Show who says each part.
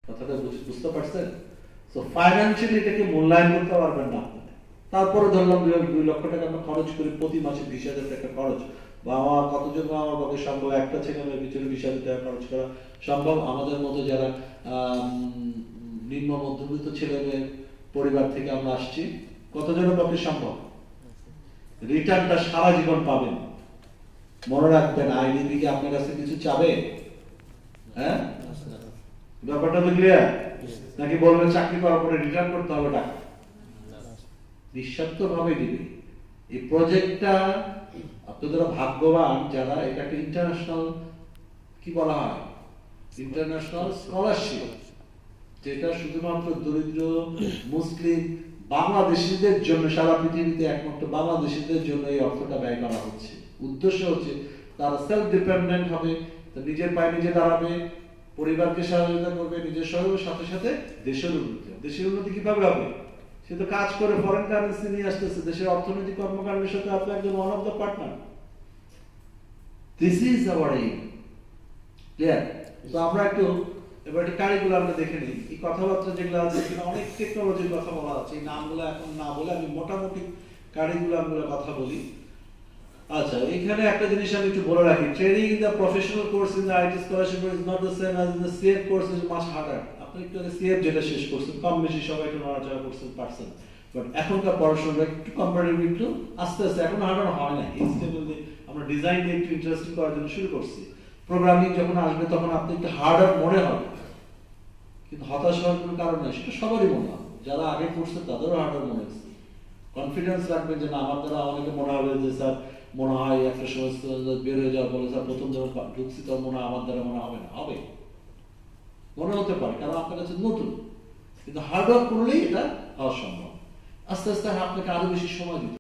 Speaker 1: কথাটা বুঝতে পারছেন? তো ফাইন্যান্সিয়ালি এটাকে মূল্যায়ন করতে পারবেন না আপনি। তারপরে ধরলাম 2 লক্ষ টাকা আমরা খরচ করি, প্রতি মাসে 20,000 টাকা খরচ, বা আমার কতজন আমার পক্ষে সম্ভব একটা ছেলেমেয়ের পিছনে 20,000 টাকা খরচ করা সম্ভব? আমাদের মতো যারা নিম্ন মধ্যবিত্ত ছেলেমেয়ের পরিবার থেকে আমরা আসছি, কতজনের পক্ষে সম্ভব? রিটার্নটা সারা জীবন পাবেন। মনে রাখবেন, আইনজীবী কি আপনার কাছে কিছু চাবে? হ্যাঁ, ব্যাপারটা তো ক্লিয়ার? নাকি বলবেন চাকরি করার পরে রিটার্ন করতে হবে টাকা? নিঃস্বার্থ ভাবে দিবে। এই প্রজেক্টটা আপনারা ভাগ্যবান যারা এটাকে ইন্টারন্যাশনাল কি বলা হয়, ইন্টারন্যাশনাল স্কলারশিপ, যেটা শুধুমাত্র দরিদ্র মুসলিম বাংলাদেশিদের জন্য, সারা পৃথিবীতে একমাত্র বাংলাদেশিদের জন্য এই অর্থটা ব্যয় করা হচ্ছে। উদ্দেশ্য হচ্ছে তারা সেলফ ডিপেন্ডেন্ট হবে, নিজের পায়ে নিজে দাঁড়াবে, পরিবারকে সহযোগিতা করবে, নিজের সঙ্গে সাথে সাথে দেশের উন্নতি। দেশের উন্নতি কিভাবে হবে? সে তো কাজ করে ফরেন কারেন্সি নিয়ে আসতেছে, দেশের অর্থনৈতিক কর্মকাণ্ডের সাথে আপনি একজন one of the partner. This is our aim. Clear? তো আমরা একটু এবার কারিকুলামটা দেখে নিই। এই কথাবার্তা যেগুলো আছে, অনেক টেকনোলজির কথা বলা আছে, এই নামগুলো এখন না বলে আমি মোটামুটি কারিকুলামগুলোর কথা বলি। আচ্ছা, এখানে একটা জিনিস আমি একটু বলে রাখি, training in the professional course in the IT scholarship is not the same as in the CF course, is much harder. আপনি একটু সিএফ যেটা শেষ করছেন, কম বেশি সবাই একটু নড়াচড়া করছেন, পারছেন, বাট এখনকার পড়াশোনাটা একটু কম্পারেটিভলি একটু আস্তে আস্তে, এখন হার্ডার হয় না। এই স্টেবল দিয়ে আমরা ডিজাইন দিয়ে একটু ইন্টারেস্টিং করার জন্য শুরু করছি। প্রোগ্রামিং যখন আসবে তখন আপনি একটু হার্ডার মনে হবে, কিন্তু হতাশ হওয়ার কোনো কারণ নেই, সেটা সবারই মনে হবে। যারা আগে করছে তাদেরও হার্ডার মনে হচ্ছে। কনফিডেন্স রাখবেন যে না, আমার দ্বারা অনেকে মনে হবে যে স্যার মনে হয় একটা সময় বের হয়ে যাওয়ার পরে স্যার প্রথম যখন ঢুকছি তখন মনে হয় আমার দ্বারা মনে হবে না, হবে, মনে হতে পারে, কারণ আপনার কাছে নতুন। কিন্তু হার্ড ওয়ার্ক করলেই এটা হওয়া সম্ভব। আস্তে আস্তে আপনাকে আরো বেশি সময় দিতে